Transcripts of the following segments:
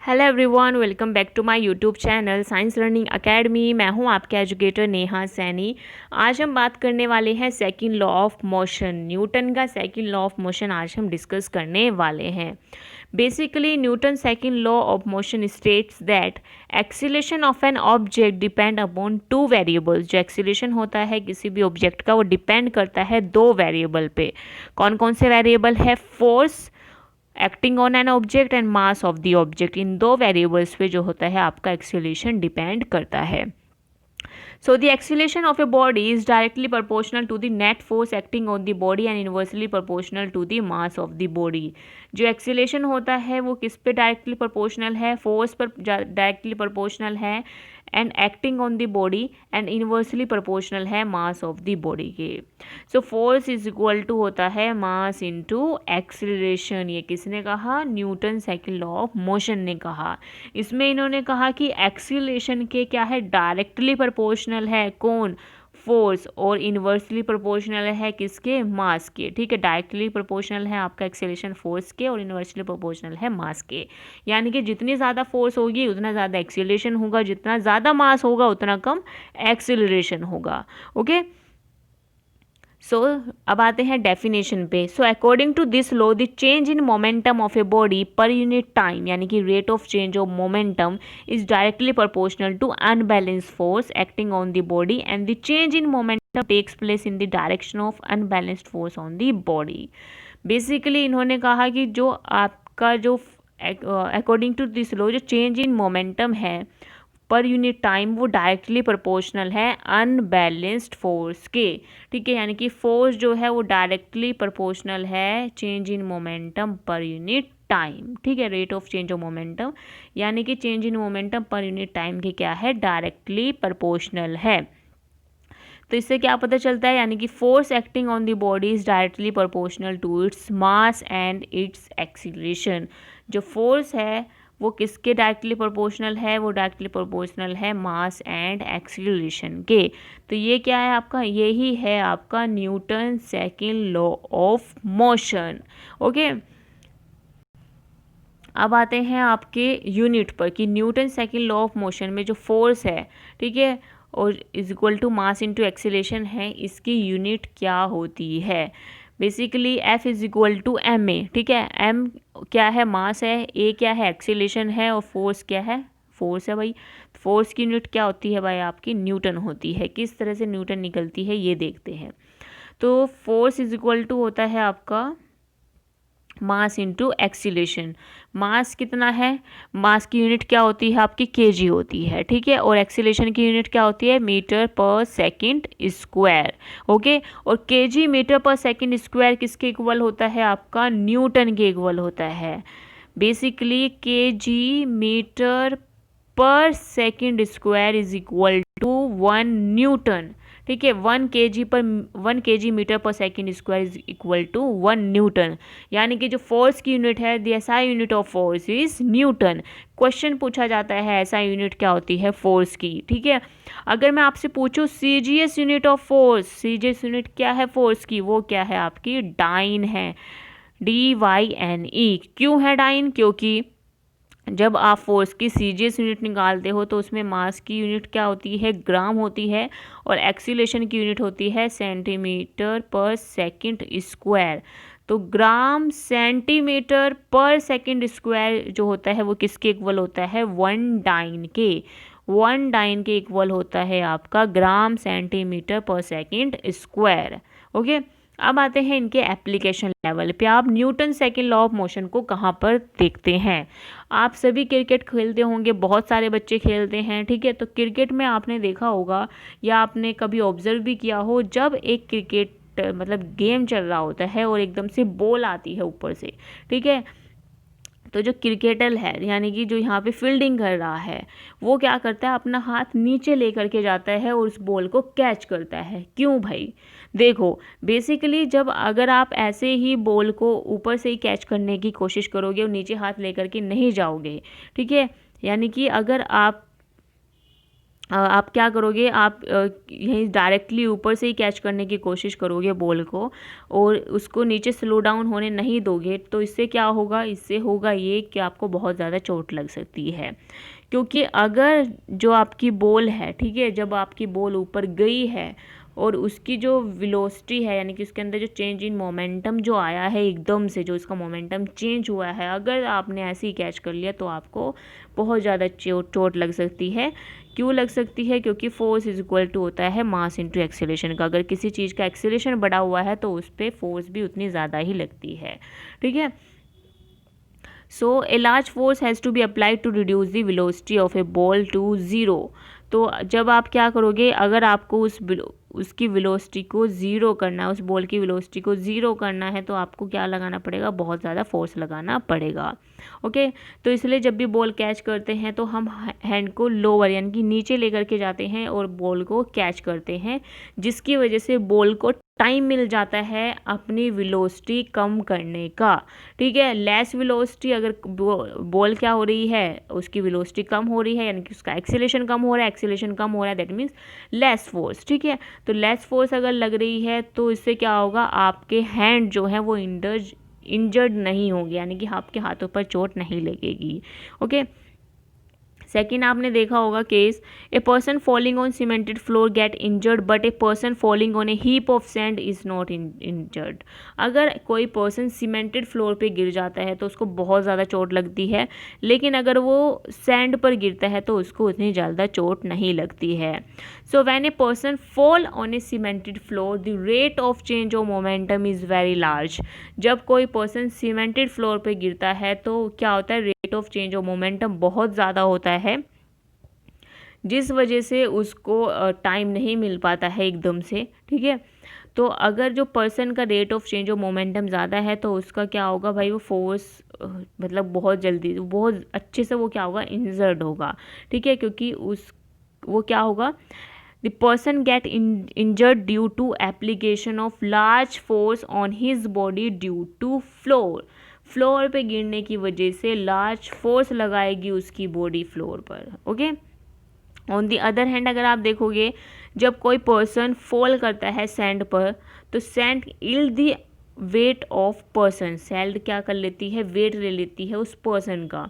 Hello everyone, welcome back to my YouTube channel science learning academy. मैं हूं आपके educator Neha Saini. आज हम बात करने वाले हैं second law of motion. Newton का सेकंड लॉ ऑफ मोशन आज हम डिस्कस करने वाले हैं। Basically Newton second law of motion states that acceleration of an object depend upon two variables. जो एक्सीलरेशन होता है किसी भी ऑब्जेक्ट का, वो डिपेंड करता है दो वेरिएबल पे। कौन कौन से वेरिएबल है? Force acting on an object and mass of the object. इन दो वेरिएबल्स पे जो होता है आपका एक्सीलरेशन डिपेंड करता है। So the acceleration of a body is directly proportional to the net force acting on the body and inversely proportional to the mass of the body। जो एक्सीलेशन होता है वो किस पे डायरेक्टली प्रोपोर्शनल है? Force पर डायरेक्टली प्रोपोर्शनल है and acting on the body and inversely proportional है मास ऑफ द बॉडी के। So force is equal to होता है मास इनटू एक्सीलरेशन। ये किसने कहा? Newton second law of motion ने कहा। इसमें इन्होंने कहा कि एक्सीलरेशन के क्या है? डायरेक्टली प्रोपोर्शनल है। कौन? फोर्स। और इनवर्सली प्रोपोर्शनल है किसके? मास के। ठीक है, डायरेक्टली प्रोपोर्शनल है आपका एक्सेलरेशन फोर्स के और इनवर्सली प्रोपोर्शनल है मास के। यानी कि जितनी ज़्यादा फोर्स होगी उतना ज़्यादा एक्सेलरेशन होगा, जितना ज़्यादा मास होगा उतना कम एक्सेलरेशन होगा। ओके, सो अब आते हैं डेफिनेशन पे। So according to this law the change in momentum of a body per unit time, यानी कि rate of change of momentum is directly proportional to unbalance force acting on the body and the change in momentum takes place in the direction of unbalanced force on the body. Basically इन्होंने कहा कि जो आपका जो according to this law जो change in momentum है per unit time वो directly proportional है अनबैलेंस्ड फोर्स के। ठीक है, यानी कि फोर्स जो है वो डायरेक्टली प्रोपोर्शनल है चेंज इन मोमेंटम पर यूनिट टाइम। ठीक है, rate of change of momentum यानी कि चेंज इन मोमेंटम पर यूनिट टाइम के क्या है? डायरेक्टली प्रोपोर्शनल है। तो इससे क्या पता चलता है? यानी कि force acting on the body is directly proportional to its mass and its acceleration. जो फोर्स है वो किसके डायरेक्टली प्रोपोर्शनल है? वो डायरेक्टली प्रोपोर्शनल है मास एंड एक्सीलरेशन के। तो ये क्या है आपका? यही है आपका Newton second law of motion. Okay, अब आते हैं आपके यूनिट पर कि Newton second law of motion में जो फोर्स है, ठीक है, और is equal to mass into acceleration है, इसकी यूनिट क्या होती है? Basically F is equal to M A. ठीक है, M क्या है? मास है, A क्या है? एक्सीलरेशन है, और फोर्स क्या है? फोर्स है भाई। फोर्स की यूनिट क्या होती है भाई? आपकी न्यूटन होती है। किस तरह से न्यूटन निकलती है ये देखते हैं। तो फोर्स इज इक्वल टू होता है आपका मास इंटू एक्सीलरेशन। मास कितना है? मास की यूनिट क्या होती है आपकी? केजी होती है। ठीक है, और एक्सीलरेशन की यूनिट क्या होती है? Meter per second square. Okay, और KG meter per second square किसके इक्वल होता है आपका? न्यूटन के इक्वल होता है। Basically KG meter per second square is equal to 1 Newton. ठीक है, 1 kg meter per second square is equal to 1 Newton. यानी कि जो फोर्स की यूनिट है, the SI unit of force is Newton. Question पूछा जाता है एसआई यूनिट क्या होती है फोर्स की। ठीक है, अगर मैं आपसे पूछूं CGS unit of force, CGS unit क्या है फोर्स की? वो क्या है आपकी? डाइन है, DYNE। क्यों है डाइन? क्योंकि जब आप फोर्स की सीजीएस यूनिट निकालते हो तो उसमें मास की यूनिट क्या होती है? ग्राम होती है, और एक्सीलरेशन की यूनिट होती है सेंटीमीटर पर सेकंड स्क्वायर। तो ग्राम सेंटीमीटर पर सेकंड स्क्वायर जो होता है वो किसके इक्वल होता है? 1 डाइन के। 1 डाइन के इक्वल होता है आपका ग्राम सेंटीमीटर पर सेकंड स्क्वायर। ओके, अब आते हैं इनके एप्लीकेशन लेवल पे। आप Newton second law of motion को कहाँ पर देखते हैं? आप सभी क्रिकेट खेलते होंगे, बहुत सारे बच्चे खेलते हैं। ठीक है, तो क्रिकेट में आपने देखा होगा या आपने कभी ऑब्जर्व भी किया हो, जब एक क्रिकेट मतलब गेम चल रहा होता है और एकदम से बॉल आती है ऊपर से, ठीक है, तो जो क्रिकेटर है यानी कि जो यहाँ पे फील्डिंग कर रहा है वो क्या करता है? अपना हाथ नीचे लेकर के जाता है और उस बॉल को कैच करता है। क्यों भाई? देखो, बेसिकली जब अगर आप ऐसे ही बॉल को ऊपर से ही कैच करने की कोशिश करोगे और नीचे हाथ लेकर के नहीं जाओगे, ठीक है, यानी कि अगर आप आप क्या करोगे, आप यहीं डायरेक्टली ऊपर से ही कैच करने की कोशिश करोगे बॉल को, और उसको नीचे स्लो डाउन होने नहीं दोगे, तो इससे क्या होगा, इससे होगा ये कि आपको बहुत ज़्यादा चोट लग सकती है। क्योंकि अगर जो आपकी बॉल है, ठीक है, जब आपकी बॉल ऊपर गई है और उसकी जो वेलोसिटी है, यानी कि उसके अंदर जो चेंज इन मोमेंटम जो आया है एकदम से, जो इसका मोमेंटम चेंज हुआ है, अगर आपने ऐसे ही कैच कर लिया तो आपको बहुत ज़्यादा चोट लग सकती है। क्यों लग सकती है? क्योंकि फोर्स इज इक्वल टू होता है मास इनटू एक्सेलेरेशन का। अगर किसी चीज़ का एक्सेलेरेशन बढ़ा हुआ है तो उस पर फोर्स भी उतनी ज़्यादा ही लगती है, ठीक है। So a large force has to be applied to reduce the velocity of a ball to zero. तो जब आप क्या करोगे, अगर आपको उसकी वेलोसिटी को ज़ीरो करना है, उस बॉल की वेलोसिटी को ज़ीरो करना है, तो आपको क्या लगाना पड़ेगा, बहुत ज़्यादा फोर्स लगाना पड़ेगा। ओके, तो इसलिए जब भी बॉल कैच करते हैं तो हम हैंड को लोअर यानी कि नीचे लेकर के जाते हैं और बॉल को कैच करते हैं, जिसकी वजह से बॉल को टाइम मिल जाता है अपनी वेलोसिटी कम करने का, ठीक है। लेस वेलोसिटी, अगर बॉल क्या हो रही है, उसकी वेलोसिटी कम हो रही है, यानी कि उसका एक्सीलरेशन कम हो रहा है, एक्सीलरेशन कम हो रहा है, दैट मीन्स लेस फोर्स, ठीक है। तो लेस फोर्स अगर लग रही है तो इससे क्या होगा, आपके हैंड जो है वो इंजर्ड नहीं होंगे, यानी कि आपके हाथों पर चोट नहीं लगेगी। ओके, सेकेंड आपने देखा होगा case, a person falling on cemented floor get injured but a person falling on A heap of sand is not injured. अगर कोई पर्सन सीमेंटेड फ्लोर पे गिर जाता है तो उसको बहुत ज़्यादा चोट लगती है, लेकिन अगर वो सैंड पर गिरता है तो उसको उतनी ज़्यादा चोट नहीं लगती है। So when a person fall on A cemented floor the rate of change of momentum is very large. जब कोई पर्सन सीमेंटेड फ्लोर पे गिरता है तो क्या होता है, rate of change of momentum बहुत ज़्यादा होता है, जिस वजह से उसको टाइम नहीं मिल पाता है एकदम से, ठीक है। तो अगर जो पर्सन का rate of change of momentum ज़्यादा है तो उसका क्या होगा भाई, वो फोर्स मतलब बहुत जल्दी, बहुत अच्छे से वो क्या होगा, इंजर्ड होगा, ठीक है। क्योंकि वो क्या होगा, the person get injured due to application of large force on his body due to floor पे गिरने की वजह से लार्ज फोर्स लगाएगी उसकी बॉडी फ्लोर पर। Okay, on the other hand अगर आप देखोगे, जब कोई पर्सन फॉल करता है सैंड पर, तो sand ill the weight of person, sand क्या कर लेती है, वेट ले लेती है उस पर्सन का।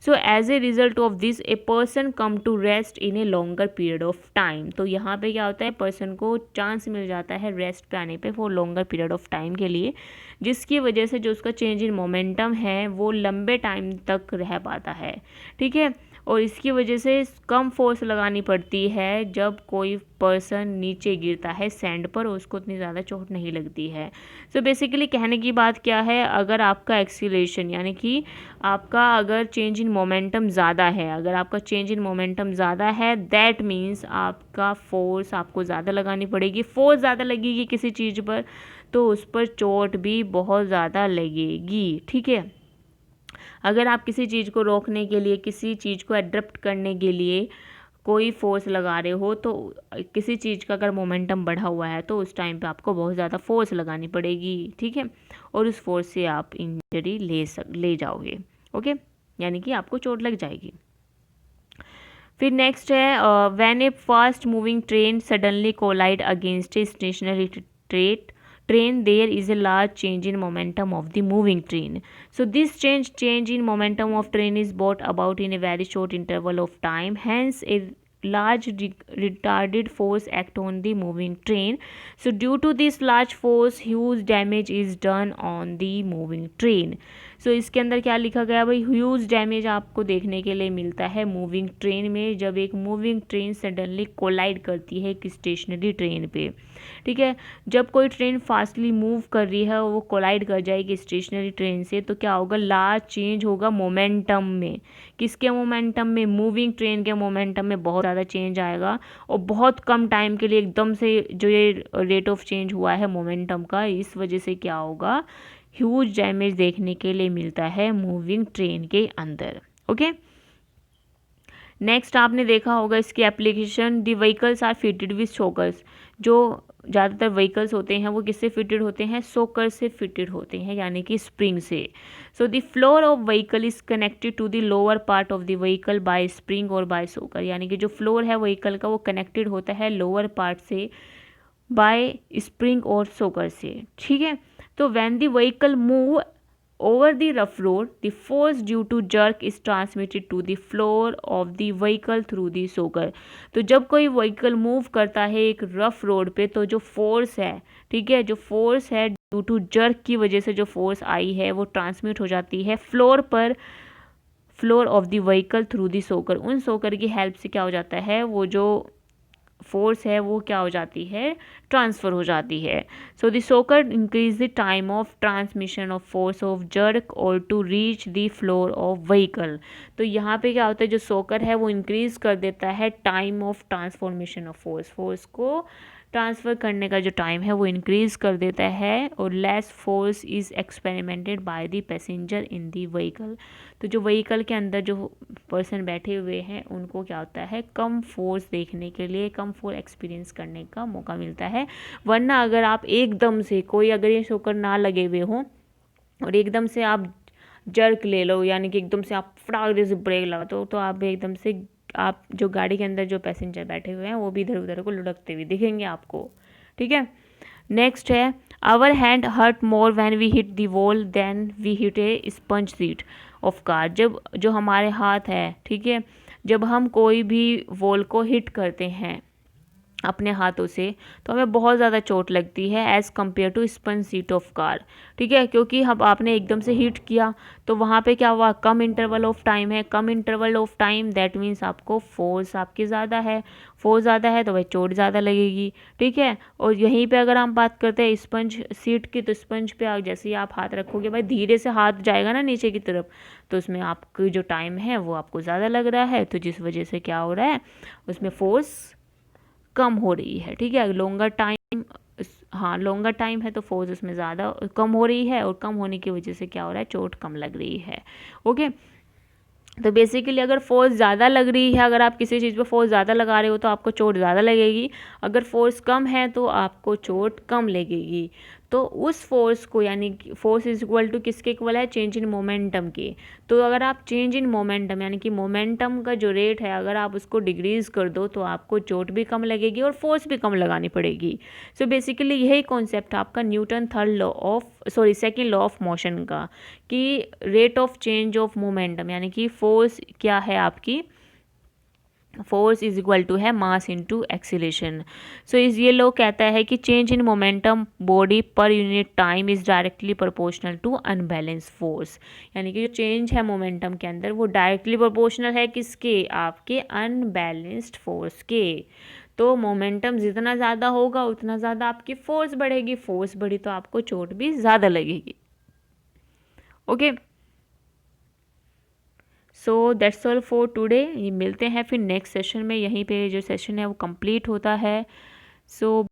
So as a result of this a person come to rest in a longer period of time. तो यहाँ पे क्या होता है, पर्सन को चांस मिल जाता है रेस्ट पे आने पे for longer period of time के लिए, जिसकी वजह से जो उसका चेंज इन मोमेंटम है वो लंबे टाइम तक रह पाता है, ठीक है। और इसकी वजह से कम फोर्स लगानी पड़ती है जब कोई पर्सन नीचे गिरता है सैंड पर, उसको उतनी ज़्यादा चोट नहीं लगती है। सो बेसिकली कहने की बात क्या है, अगर आपका एक्सीलरेशन यानी कि आपका अगर चेंज इन मोमेंटम ज़्यादा है, अगर आपका चेंज इन मोमेंटम ज़्यादा है, दैट मीन्स आपका फोर्स आपको ज़्यादा लगानी पड़ेगी। फोर्स ज़्यादा लगेगी किसी चीज़ पर तो उस पर चोट भी बहुत ज़्यादा लगेगी, ठीक है। अगर आप किसी चीज़ को रोकने के लिए, किसी चीज़ को एडप्ट करने के लिए कोई फोर्स लगा रहे हो, तो किसी चीज़ का अगर मोमेंटम बढ़ा हुआ है तो उस टाइम पे आपको बहुत ज़्यादा फोर्स लगानी पड़ेगी, ठीक है। और उस फोर्स से आप इंजरी ले जाओगे, ओके, यानी कि आपको चोट लग जाएगी। फिर नेक्स्ट है, when a fast moving train suddenly collide against a stationary train, there is a large change in momentum of the moving train. So this change in momentum of train is brought about in a very short interval of time, hence a large retarded force act on the moving train. So due to this large force huge damage is done on the moving train. सो इसके अंदर क्या लिखा गया भाई, huge damage आपको देखने के लिए मिलता है मूविंग ट्रेन में, जब एक मूविंग ट्रेन सडनली कोलाइड करती है एक स्टेशनरी ट्रेन पे, ठीक है। जब कोई ट्रेन फास्टली मूव कर रही है, वो कोलाइड कर जाएगी स्टेशनरी ट्रेन से, तो क्या होगा, लार्ज चेंज होगा मोमेंटम में। किसके मोमेंटम में, मूविंग ट्रेन के मोमेंटम में बहुत ज़्यादा चेंज आएगा, और बहुत कम टाइम के लिए एकदम से जो ये रेट ऑफ चेंज हुआ है मोमेंटम का, इस वजह से क्या होगा, ह्यूज डैमेज देखने के लिए मिलता है मूविंग ट्रेन के अंदर। ओके, नेक्स्ट आपने देखा होगा इसकी application, the vehicles are fitted with shockers. जो ज़्यादातर व्हीकल्स होते हैं वो किससे फिटेड होते हैं, सोकर से फिटेड होते हैं, यानी कि स्प्रिंग से। So the floor of vehicle is connected to the lower part of the vehicle by spring और बाय सोकर, यानी कि जो फ्लोर है व्हीकल का वो कनेक्टेड होता है लोअर पार्ट से बाय स्प्रिंग और सोकर से, ठीक है। तो when the vehicle move over the rough road, the force due to jerk is transmitted to the floor of the vehicle through the socker। तो जब कोई व्हीकल मूव करता है एक रफ रोड पे, तो जो फोर्स है, ठीक है, जो फोर्स है ड्यू टू जर्क की वजह से जो फोर्स आई है वो ट्रांसमिट हो जाती है फ्लोर पर, floor of the vehicle through the सोकर। उन सोकर की हेल्प से क्या हो जाता है, वो जो फोर्स है वो क्या हो जाती है, ट्रांसफ़र हो जाती है। So the soccer increase the time of transmission of force of jerk और to reach the floor of vehicle. तो यहाँ पे क्या होता है, जो सोकर है वो इंक्रीज कर देता है time of transformation of force, force को ट्रांसफ़र करने का जो टाइम है वो इंक्रीज़ कर देता है, और less force is experimented by the passenger in the vehicle. तो जो व्हीकल के अंदर जो पर्सन बैठे हुए हैं उनको क्या होता है, कम फोर्स देखने के लिए, कम फोर्स एक्सपीरियंस करने का मौका मिलता है। वरना अगर आप एकदम से कोई अगर ये शोकर ना लगे हुए हों और एकदम से आप जर्क ले लो, यानी कि एकदम से आप फटाक से ब्रेक लगा दो, तो आप एकदम से आप जो गाड़ी के अंदर जो पैसेंजर बैठे हुए हैं वो भी इधर उधर को लुढ़कते हुए दिखेंगे आपको, ठीक है। नेक्स्ट है, our hand hurt more when we hit the wall then we hit a sponge seat of car. जब जो हमारे हाथ है, ठीक है, जब हम कोई भी वॉल को हिट करते हैं अपने हाथों से, तो हमें बहुत ज़्यादा चोट लगती है as compare to sponge seat of car, ठीक है। क्योंकि हम आपने एकदम से हिट किया तो वहाँ पे क्या हुआ, कम इंटरवल ऑफ टाइम है, कम interval of time that means आपको फोर्स आपकी ज़्यादा है, फोर्स ज़्यादा है तो भाई चोट ज़्यादा लगेगी, ठीक है। और यहीं पे अगर हम बात करते हैं स्पंज सीट की, तो स्पंज पे आप जैसे ही आप हाथ रखोगे भाई धीरे से हाथ जाएगा ना नीचे की तरफ, तो उसमें आपकी जो टाइम है वो आपको ज़्यादा लग रहा है, तो जिस वजह से क्या हो रहा है, उसमें फोर्स कम हो रही है, ठीक है। लॉन्गर टाइम, हाँ लॉन्गर टाइम है तो फोर्स उसमें ज़्यादा कम हो रही है, और कम होने की वजह से क्या हो रहा है, चोट कम लग रही है, ओके। तो बेसिकली अगर फोर्स ज़्यादा लग रही है, अगर आप किसी चीज़ पे फोर्स ज़्यादा लगा रहे हो तो आपको चोट ज़्यादा लगेगी, अगर फोर्स कम है तो आपको चोट कम लगेगी। तो उस फोर्स को, यानी कि फोर्स इज इक्वल टू किसके इक्वल है, चेंज इन मोमेंटम के। तो अगर आप चेंज इन मोमेंटम, यानी कि मोमेंटम का जो रेट है अगर आप उसको डिक्रीज़ कर दो तो आपको चोट भी कम लगेगी और फोर्स भी कम लगानी पड़ेगी। सो बेसिकली यही कॉन्सेप्ट आपका Newton second law of motion का, कि rate of change of momentum, यानी कि फोर्स क्या है आपकी, फोर्स इज इक्वल टू है मास इनटू एक्सीलरेशन। सो इस ये लोग कहता है कि change in momentum body per unit time is directly proportional to unbalance force, यानी कि जो चेंज है मोमेंटम के अंदर वो डायरेक्टली प्रोपोर्शनल है किसके, आपके अनबैलेंस्ड फोर्स के। तो मोमेंटम जितना ज़्यादा होगा उतना ज़्यादा आपकी फोर्स बढ़ेगी, फोर्स बढ़ी तो आपको चोट भी ज़्यादा लगेगी, okay. So that's all for today. ये मिलते हैं फिर नेक्स्ट सेशन में, यहीं पे जो सेशन है वो कंप्लीट होता है। सो